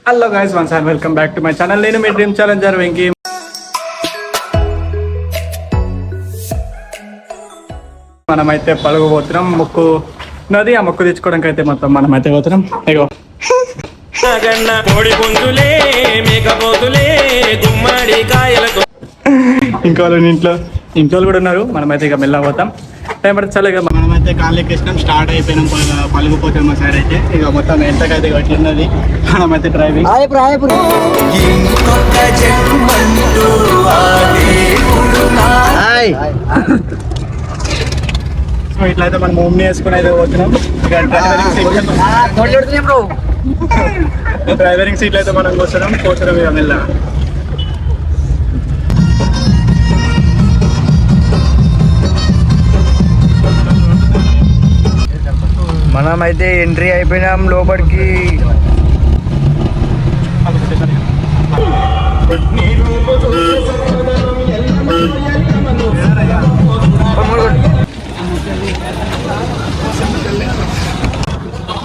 Hello guys, once and welcome back to my channel. నేను మీ dream challenger Venky. మనమైతే పలుగు పోతున్నాం. మొక్కు నది, ఆ మొక్కు తెచ్చుకోవడానికి అయితే మొత్తం మనమైతే పోతున్నాం. ఇగో ఇంకా వాళ్ళు ఇంట్లో కూడా ఉన్నారు. మనమైతే ఇక మెల్ల పోతాం. టైం పడితే చాలా. ఇక మనమైతే కాళ్ళు ఎక్కేసినాం, స్టార్ట్ అయిపోయినాం. పలుగుపోతాం మా సైడ్ అయితే. ఇక మొత్తం ఎంతకైతే కట్టినది మనమైతే డ్రైవింగ్. సో ఇట్లయితే మనం మూవ్ని వేసుకుని అయితే పోతున్నాం. ఇక డ్రైవరింగ్ సీట్లు అయితే మనం కూర్చోడం ఇక మెల్ల. మనమైతే ఎంట్రీ అయిపోయినాం లోపలికి.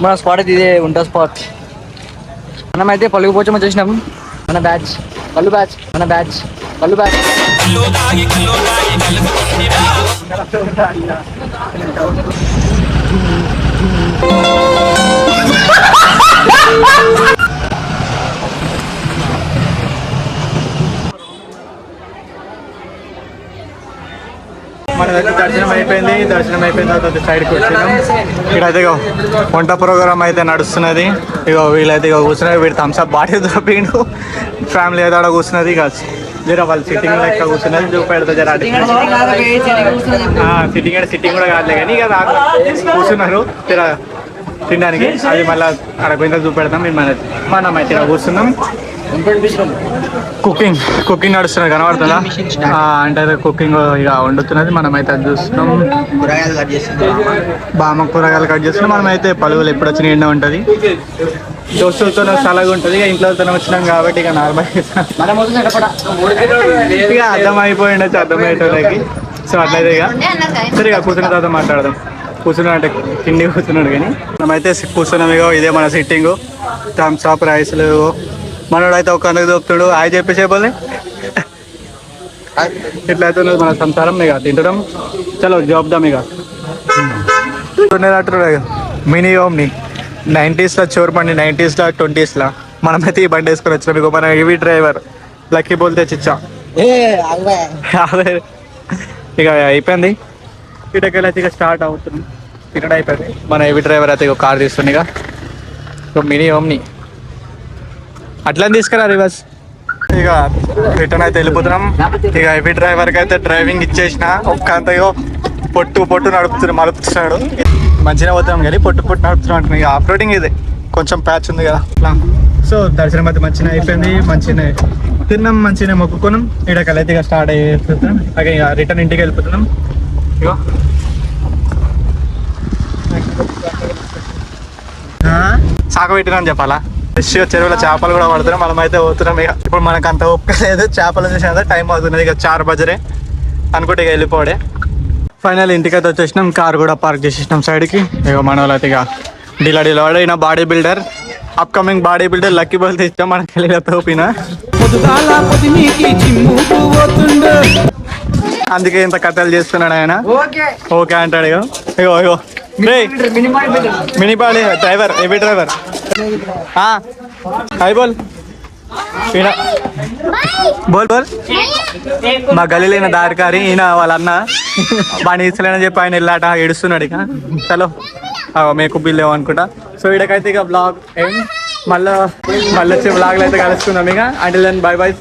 మన స్పాట్ అయితే ఇదే ఉంటా స్పాట్. మనమైతే పలుగు పోచమ్మ చేసినాము. మన బ్యాచ్ పళ్ళు బ్యాచ్. మనదైతే దర్శనం అయిపోయిన తర్వాత సైడ్కి వచ్చినాం. ఇక్కడైతే ఇక వంట ప్రోగ్రామ్ అయితే నడుస్తున్నది. ఇక వీళ్ళైతే ఇక కూర్చున్నారు. వీడు థమ్స్అప్ బాడీ దొరికిండు. ఫ్యామిలీ అయితే అక్కడ కూర్చున్నది. ఇక జర వాళ్ళు సిట్టింగ్ లెక్క కూర్చున్నది. చూపెడతా జర సిట్టింగ్ కూడా కాదులే కానీ ఇక కూర్చున్నారు జర తినడానికి. అది మళ్ళీ అక్కడ పోయిన చూపెడతాం. మనమైతే ఇక్కడ కూర్చున్నాం. కుకింగ్ నడుస్తున్నది, కనబడుతుందా? అంటే కుకింగ్ ఇక వండుతున్నది. మనమైతే అది చూస్తున్నాం. కూరగాయలు కట్ చేస్తున్నాం. మనమైతే పలువులు ఎప్పుడు వచ్చిన ఎండ ఉంటుంది. దోస్తులతో సలగా ఉంటుంది. ఇక ఇంట్లోతో వచ్చినాం కాబట్టి ఇక నార్మల్ ఇక అర్థమైపోయిండొచ్చు. సో అట్లయితే ఇక సరే ఇక కూర్చున్న తర్వాత మాట్లాడదాం. కూర్చున్నాడు అంటే తిండి కూర్చున్నాడు కానీ మనమైతే కూర్చున్నాం. ఇక ఇదే మన సిట్టింగ్. థమ్స్అప్ రైస్లు. మనోడు అయితే ఒక అందుకు దొక్కుతాడు. ఆయన చెప్పేసేపోలే ఇట్లయితే మన సంసారం. ఇక తింటడం చలో జాబ్దాం. ఇక mini omni 90s చోరుపండి, 90s 20s. మనమైతే ఈ బండి వేసుకొని వచ్చినాం. ఇక మన హెవీ డ్రైవర్ లక్కీ బోల్ తెచ్చిచ్చా. ఇక అయిపోయింది. ఇటకెళ్ళి అయితే ఇక స్టార్ట్ అవుతున్నాం. ఇక్కడ అయిపోయింది. మన హెవీ డ్రైవర్ అయితే ఇక కార్ తీస్తుంది. ఇక మినీ ఓమ్ని అట్లా తీసుకురా రివర్స్. ఇక రిటర్న్ అయితే వెళ్ళిపోతున్నాం. ఇక హెవీ డ్రైవర్కి అయితే డ్రైవింగ్ ఇచ్చేసిన. ఒక్కంతగా పొట్టు మలుపుతున్నాడు. మంచిగా పోతున్నాం కానీ పొట్టు నడుపుతున్నాం. ఇక ఆఫ్ రోడింగ్ ఇది కొంచెం ప్యాచ్ ఉంది కదా అట్లా. సో దర్శనం అయితే మంచిగా అయిపోయింది. మంచిగా తిన్నాం, మంచిగా మొక్కుకున్నాం. ఇక్కడికి అయితే ఇక స్టార్ట్ అయిపోతున్నాం. ఇక రిటర్న్ ఇంటికి వెళ్ళిపోతున్నాం. ఇక సాగు పెట్టినా అని చెప్పాలా. ఫ్రెష్ చెరువుల చేపలు కూడా పడుతున్నాం. మనమైతే పోతున్నాం. ఇక ఇప్పుడు మనకు అంత ఓపిక లేదు. చేపలు చూసిన టైం అవుతున్నది. ఇక 4 బజరే అనుకుంటే ఇక వెళ్ళిపోడే. ఫైనల్ ఇంటికైతే వచ్చేసినాం. కార్ కూడా పార్క్ చేసేసినాం సైడ్కి. ఇక మన వాళ్ళు అయితే ఇక డీలా వాడు ఈయన body builder, upcoming body builder lucky ball తెచ్చాం. మనకి వెళ్ళిన తోపిన అందుకే ఇంత కథలు చేస్తున్నాడు ఆయన. ఓకే అంటాడు. ఇగో mini body driver, heavy driver. హాయ్ బోల్ మా గలీలైన దారికారి ఈయన వాళ్ళ అన్న బాగా ఇస్తలేనని చెప్పి ఆయన వెళ్ళాట ఏడుస్తున్నాడు. ఇక చలో మేకప్ బిల్ లేవనుకుంటా. సో ఇక్కడికైతే ఇక బ్లాగ్ మళ్ళీ వచ్చే బ్లాగ్లో అయితే కలుసుకుందాం. ఇక అంటే బై బై.